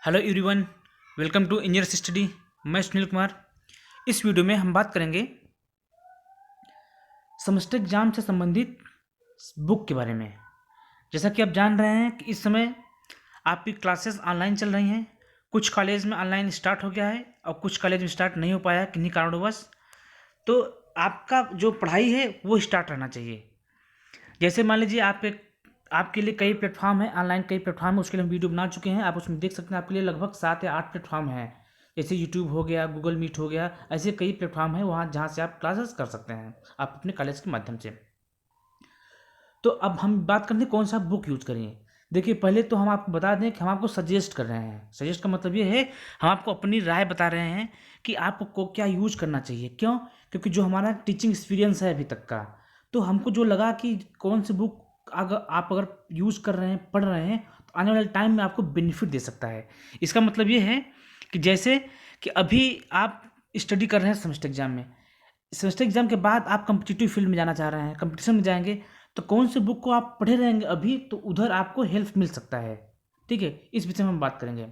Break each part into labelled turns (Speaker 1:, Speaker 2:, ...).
Speaker 1: Hello everyone, welcome to engineer study. मैं सुनील कुमार। इस video में हम बात करेंगे सेमेस्टर एग्जाम से संबंधित बुक के बारे में। जैसा कि आप जान रहे हैं कि इस समय आपकी क्लासेस ऑनलाइन चल रही हैं। कुछ कॉलेज में ऑनलाइन स्टार्ट हो गया है और कुछ कॉलेज में स्टार्ट नहीं हो पाया किन्हीं कारणवश। तो आपका जो पढ़ाई है वो स्टार्ट रहना चाहिए। जैसे मान लीजिए आपके लिए कई प्लेटफॉर्म है, ऑनलाइन कई प्लेटफॉर्म है, उसके लिए हम वीडियो बना चुके हैं। आप उसमें देख सकते हैं। आपके लिए लगभग 7 या 8 प्लेटफॉर्म हैं। जैसे यूट्यूब हो गया, गूगल मीट हो गया, ऐसे कई प्लेटफॉर्म हैं वहाँ जहाँ से आप क्लासेस कर सकते हैं आप अपने कॉलेज के माध्यम से। तो अब हम बात करते हैं कौन सा बुक यूज करें। देखिए, पहले तो हम आपको बता दें कि हम आपको सजेस्ट कर रहे हैं। सजेस्ट का मतलब ये है, हम आपको अपनी राय बता रहे हैं कि आपको क्या यूज करना चाहिए। क्यों? क्योंकि जो हमारा टीचिंग एक्सपीरियंस है अभी तक का, तो हमको जो लगा कि कौन सी बुक अगर यूज़ कर रहे हैं, पढ़ रहे हैं, तो आने वाले टाइम में आपको बेनिफिट दे सकता है। इसका मतलब ये है कि जैसे कि अभी आप स्टडी कर रहे हैं सेमेस्टर एग्जाम में, सेमेस्टर एग्जाम के बाद आप कम्पिटिटिव फील्ड में जाना चाह रहे हैं, कंपटीशन में जाएंगे, तो कौन से बुक को आप पढ़े रहेंगे अभी, तो उधर आपको हेल्प मिल सकता है। ठीक है, इस विषय में हम बात करेंगे।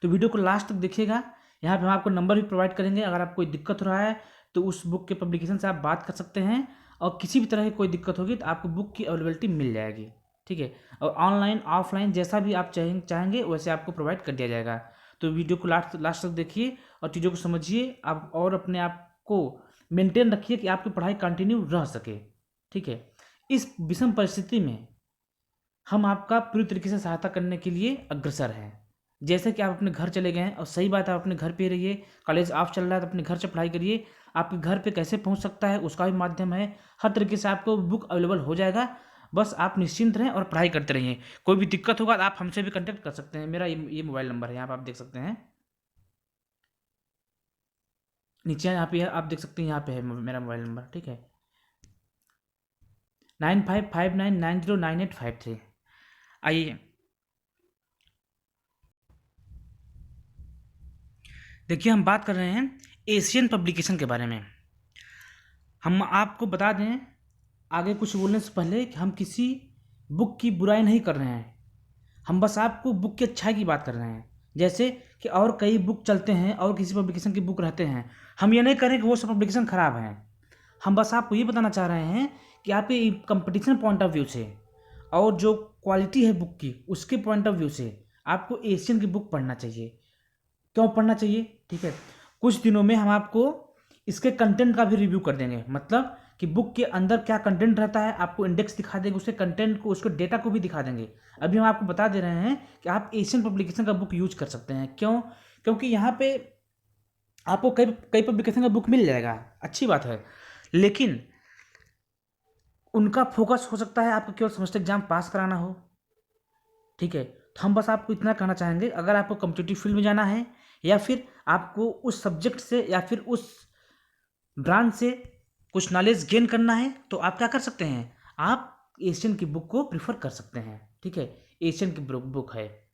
Speaker 1: तो वीडियो को लास्ट तक देखिएगा। यहाँ पे हम आपको नंबर भी प्रोवाइड करेंगे। अगर आपको कोई दिक्कत हो रहा है तो उस बुक के पब्लिकेशन से आप बात कर सकते हैं, और किसी भी तरह की कोई दिक्कत होगी तो आपको बुक की अवेलेबिलिटी मिल जाएगी। ठीक है, और ऑनलाइन ऑफलाइन जैसा भी आप चाहेंगे वैसे आपको प्रोवाइड कर दिया जाएगा। तो वीडियो को लास्ट लास्ट तक देखिए और चीज़ों को समझिए आप, और अपने आप को मेंटेन रखिए कि आपकी पढ़ाई कंटिन्यू रह सके। ठीक है, इस विषम परिस्थिति में हम आपका पूरी तरीके से सहायता करने के लिए अग्रसर हैं। जैसे कि आप अपने घर चले गए हैं, और सही बात है, आप अपने घर पे रहिए। कॉलेज ऑफ चल रहा है तो अपने घर से पढ़ाई करिए। आपके घर पे कैसे पहुंच सकता है उसका भी माध्यम है। हर तरीके से आपको बुक अवेलेबल हो जाएगा। बस आप निश्चिंत रहें और पढ़ाई करते रहिए। कोई भी दिक्कत होगा तो आप हमसे भी कॉन्टैक्ट कर सकते हैं। मेरा ये मोबाइल नंबर है, यहाँ पर आप देख सकते हैं। नीचे यहाँ पे आप देख सकते हैं, यहाँ पे है मेरा मोबाइल नंबर। ठीक है, 9559909853। आइए देखिए, हम बात कर रहे हैं एशियन पब्लिकेशन के बारे में। हम आपको बता दें आगे कुछ बोलने से पहले कि हम किसी बुक की बुराई नहीं कर रहे हैं। हम बस आपको बुक की अच्छाई की बात कर रहे हैं। जैसे कि और कई बुक चलते हैं और किसी पब्लिकेशन की बुक रहते हैं, हम ये नहीं कह रहे कि वो सब पब्लिकेशन ख़राब हैं। हम बस आपको ये बताना चाह रहे हैं कि आपके कंपटीशन पॉइंट ऑफ व्यू से और जो क्वालिटी है बुक की उसके पॉइंट ऑफ व्यू से आपको एशियन की बुक पढ़ना चाहिए। क्यों पढ़ना चाहिए? ठीक है, कुछ दिनों में हम आपको इसके कंटेंट का भी रिव्यू कर देंगे। मतलब कि बुक के अंदर क्या कंटेंट रहता है, आपको इंडेक्स दिखा देंगे, उसके कंटेंट को, उसके डेटा को भी दिखा देंगे। अभी हम आपको बता दे रहे हैं कि आप एशियन पब्लिकेशन का बुक यूज कर सकते हैं। क्यों? क्योंकि यहाँ पे आपको कई कई पब्लिकेशन का बुक मिल जाएगा, अच्छी बात है, लेकिन उनका फोकस हो सकता है आपको केवल सेमेस्टर एग्जाम पास कराना हो। ठीक है, तो हम बस आपको इतना कहना चाहेंगे, अगर आपको कम्पिटिटिव फील्ड में जाना है या फिर आपको उस सब्जेक्ट से या फिर उस ब्रांच से कुछ नॉलेज गेन करना है, तो आप क्या कर सकते हैं, आप एशियन की बुक को प्रिफर कर सकते हैं। ठीक है, एशियन की बुक है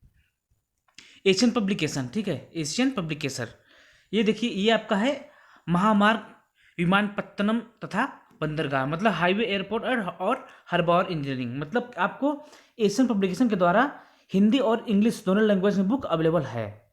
Speaker 1: एशियन पब्लिकेशन। ठीक है, एशियन पब्लिकेशन, ये देखिए, ये आपका है महामार्ग, विमानपत्तनम तथा बंदरगाह, मतलब हाईवे, एयरपोर्ट और हार्बर इंजीनियरिंग। मतलब आपको एशियन पब्लिकेशन के द्वारा हिंदी और इंग्लिश दोनों लैंग्वेज में बुक अवेलेबल है।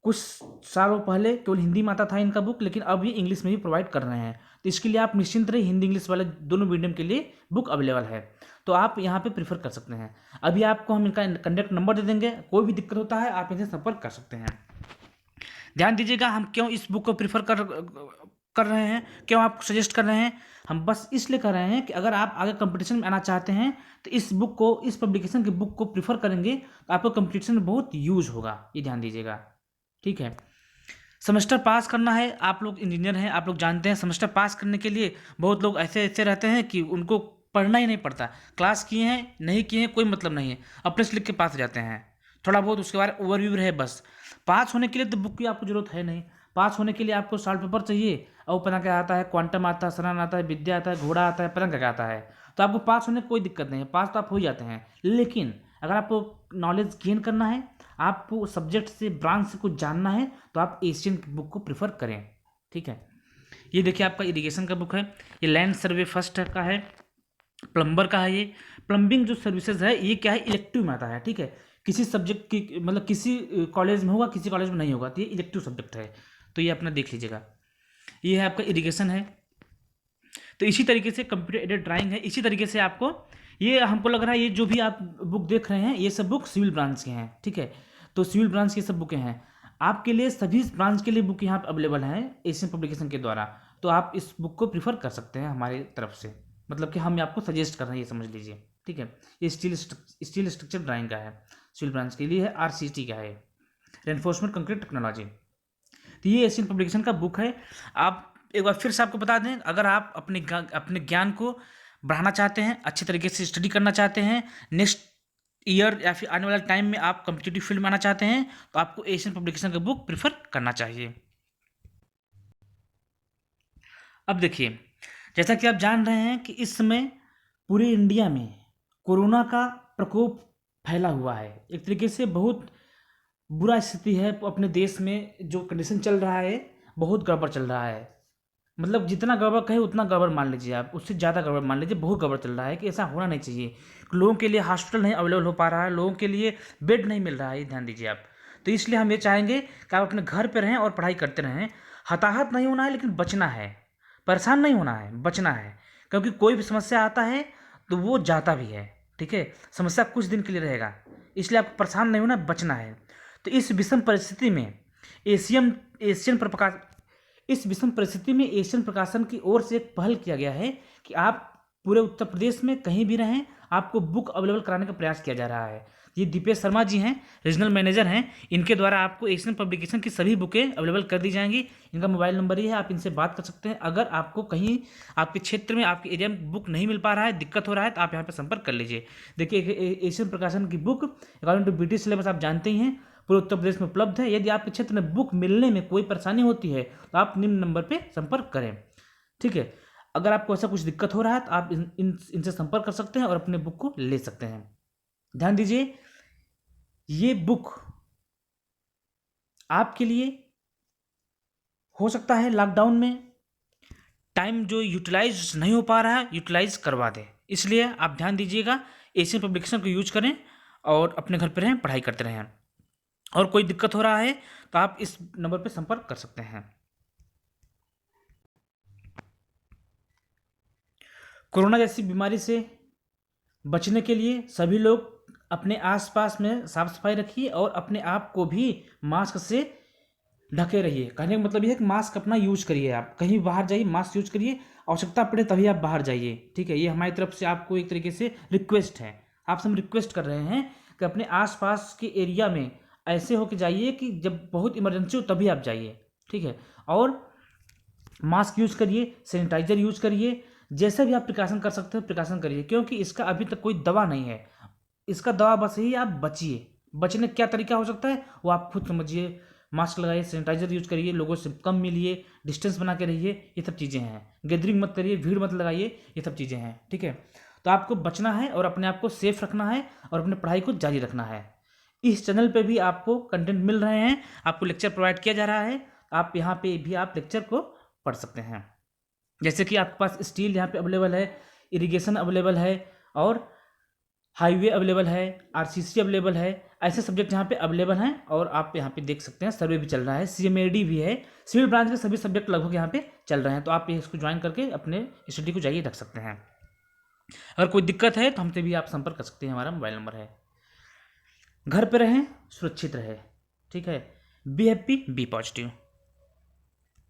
Speaker 1: कुछ सालों पहले केवल हिंदी में आता था इनका बुक, लेकिन अब ये इंग्लिश में भी प्रोवाइड कर रहे हैं। तो इसके लिए आप निश्चिंत रहिए, हिंदी इंग्लिश वाले दोनों मीडियम के लिए बुक अवेलेबल है, तो आप यहाँ पे प्रीफर कर सकते हैं। अभी आपको हम इनका कॉन्टैक्ट नंबर दे देंगे, कोई भी दिक्कत होता है आप इनसे संपर्क कर सकते हैं। ध्यान दीजिएगा, हम क्यों इस बुक को प्रीफर कर रहे हैं, क्यों आपको सजेस्ट कर रहे हैं। हम बस इसलिए कर रहे हैं कि अगर आप आगे कंपटीशन में आना चाहते हैं तो इस बुक को, इस पब्लिकेशन की बुक को प्रीफर करेंगे तो आपको कंपटीशन में बहुत यूज होगा, ये ध्यान दीजिएगा। ठीक है, सेमेस्टर पास करना है, आप लोग इंजीनियर हैं, आप लोग जानते हैं सेमेस्टर पास करने के लिए बहुत लोग ऐसे ऐसे रहते हैं कि उनको पढ़ना ही नहीं पड़ता। क्लास किए हैं नहीं किए हैं कोई मतलब नहीं है, अपने से लिख के पास हो जाते हैं। थोड़ा बहुत उसके बारे में ओवरव्यू रहे बस। पास होने के लिए तो बुक की आपको जरूरत है नहीं। पास होने के लिए आपको सॉल्व पेपर चाहिए, और पता क्या आता है, क्वांटम आता है, सरान आता है, विद्या आता है, घोड़ा आता है, पता क्या क्या आता है। तो आपको पास होने की कोई दिक्कत नहीं है, पास तो आप हो ही जाते हैं। लेकिन अगर आपको नॉलेज गेन करना है, आपको सब्जेक्ट से, ब्रांच से कुछ जानना है, तो आप एशियन की बुक को प्रीफर करें। ठीक है, ये देखिए आपका इरिगेशन का बुक है, ये लैंड सर्वे फर्स्ट का है, प्लम्बर का है। ये प्लम्बिंग जो सर्विसेज है, ये क्या है, इलेक्टिव में आता है। ठीक है, किसी सब्जेक्ट की मतलब किसी कॉलेज में होगा, किसी कॉलेज में नहीं होगा, तो ये इलेक्टिव सब्जेक्ट है, तो ये अपना देख लीजिएगा। ये है आपका इरिगेशन है। तो इसी तरीके से कंप्यूटर एडेड ड्राइंग है। इसी तरीके से आपको ये हमको लग रहा है ये जो भी आप बुक देख रहे हैं ये सब बुक सिविल ब्रांच के हैं, ठीक है। तो सिविल ब्रांच की सब बुकें हैं। आपके लिए सभी ब्रांच के लिए बुक यहाँ पर अवेलेबल हैं एशियन पब्लिकेशन के द्वारा। तो आप इस बुक को प्रीफर कर सकते हैं हमारी तरफ से, मतलब कि हम आपको सजेस्ट कर रहे हैं, ये समझ लीजिए, ठीक है। ये स्टील स्ट्रक्चर ड्राइंग का है, सिविल ब्रांच के लिए है, RCT का है, रेनफोर्समेंट कंक्रीट टेक्नोलॉजी। तो ये एशियन पब्लिकेशन का बुक है। आप एक बार फिर से आपको बता दें, अगर आप अपने ज्ञान को बढ़ाना चाहते हैं, अच्छे तरीके से स्टडी करना चाहते हैं, नेक्स्ट ईयर या फिर आने वाले टाइम में आप कम्पिटिटिव फील्ड में आना चाहते हैं, तो आपको एशियन पब्लिकेशन का बुक प्रीफर करना चाहिए। अब देखिए, जैसा कि आप जान रहे हैं कि इस समय पूरे इंडिया में कोरोना का प्रकोप फैला हुआ है। एक तरीके से बहुत बुरा स्थिति है अपने देश में, जो कंडीशन चल रहा है बहुत गड़बड़ चल रहा है। मतलब जितना गड़बड़ कहे उतना गड़बड़ मान लीजिए आप, उससे ज़्यादा गड़बड़ मान लीजिए, बहुत गड़बड़ चल रहा है कि ऐसा होना नहीं चाहिए। लोगों के लिए हॉस्पिटल नहीं अवेलेबल हो पा रहा है, लोगों के लिए बेड नहीं मिल रहा है, ये ध्यान दीजिए आप। तो इसलिए हम ये चाहेंगे कि आप अपने घर पर रहें और पढ़ाई करते रहें। हताहत नहीं होना है, लेकिन बचना है, परेशान नहीं होना है, बचना है। क्योंकि कोई भी समस्या आता है तो वो जाता भी है, ठीक है। समस्या कुछ दिन के लिए रहेगा, इसलिए आपको परेशान नहीं होना, बचना है। तो इस विषम परिस्थिति में इस विषम परिस्थिति में एशियन प्रकाशन की ओर से एक पहल किया गया है कि आप पूरे उत्तर प्रदेश में कहीं भी रहें, आपको बुक अवेलेबल कराने का प्रयास किया जा रहा है। ये दीपेश शर्मा जी हैं, रीजनल मैनेजर हैं, इनके द्वारा आपको एशियन पब्लिकेशन की सभी बुकें अवेलेबल कर दी जाएंगी। इनका मोबाइल नंबर ही है, आप इनसे बात कर सकते हैं। अगर आपको कहीं आपके क्षेत्र में, आपके एरिया में बुक नहीं मिल पा रहा है, दिक्कत हो रहा है, तो आप यहाँ पर संपर्क कर लीजिए। देखिए, एशियन प्रकाशन की book according to BT syllabus आप जानते ही हैं, पूरे उत्तर प्रदेश में उपलब्ध है। यदि आपके क्षेत्र में बुक मिलने में कोई परेशानी होती है तो आप निम्न नंबर पर संपर्क करें, ठीक है। अगर आपको ऐसा कुछ दिक्कत हो रहा है तो आप इनसे संपर्क कर सकते हैं और अपने बुक को ले सकते हैं। ध्यान दीजिए, ये बुक आपके लिए हो सकता है लॉकडाउन में टाइम जो यूटिलाइज नहीं हो पा रहा है, यूटिलाइज करवा दे। इसलिए आप ध्यान दीजिएगा, एशियन पब्लिकेशन को यूज करें और अपने घर पर रहें, पढ़ाई करते रहें। और कोई दिक्कत हो रहा है तो आप इस नंबर पर संपर्क कर सकते हैं। कोरोना जैसी बीमारी से बचने के लिए सभी लोग अपने आसपास में साफ सफाई रखिए और अपने आप को भी मास्क से ढके रहिए। कहने का मतलब यह है कि मास्क अपना यूज करिए, आप कहीं बाहर जाइए मास्क यूज करिए, आवश्यकता पड़े तभी आप बाहर जाइए, ठीक है। ये हमारी तरफ से आपको एक तरीके से रिक्वेस्ट है, आपसे हम रिक्वेस्ट कर रहे हैं कि अपने आसपास के एरिया में ऐसे होके जाइए कि जब बहुत इमरजेंसी हो तभी आप जाइए, ठीक है। और मास्क यूज करिए, सैनिटाइजर यूज करिए, जैसा भी आप प्रिकॉशन कर सकते हैं प्रिकॉशन करिए, क्योंकि इसका अभी तक कोई दवा नहीं है। इसका दवा बस यही, आप बचिए। बचने का क्या तरीका हो सकता है वो आप खुद समझिए। मास्क लगाइए, सैनिटाइजर यूज करिए, लोगों से कम मिलिए, डिस्टेंस बना के रहिए, ये सब चीज़ें हैं। गैदरिंग मत करिए, भीड़ मत लगाइए, ये सब चीज़ें हैं, ठीक है। तो आपको बचना है और अपने आप को सेफ रखना है और अपने पढ़ाई को जारी रखना है। इस चैनल पे भी आपको कंटेंट मिल रहे हैं, आपको लेक्चर प्रोवाइड किया जा रहा है, आप यहाँ पे भी आप लेक्चर को पढ़ सकते हैं। जैसे कि आपके पास स्टील यहाँ पे अवेलेबल है, इरिगेशन अवेलेबल है, और हाईवे अवेलेबल है, RCC अवेलेबल है। ऐसे सब्जेक्ट यहाँ पे अवेलेबल हैं और आप यहाँ पे देख सकते हैं। सर्वे भी चल रहा है, CMAD भी है, सिविल ब्रांच के सभी सब्जेक्ट लगभग यहाँ पे चल रहे हैं। तो आप इसको ज्वाइन करके अपने स्टडी को जारी रख सकते हैं। अगर कोई दिक्कत है तो हमसे भी आप संपर्क कर सकते हैं, हमारा मोबाइल नंबर है। घर पे रहें, सुरक्षित रहें, ठीक है। Be happy, be positive.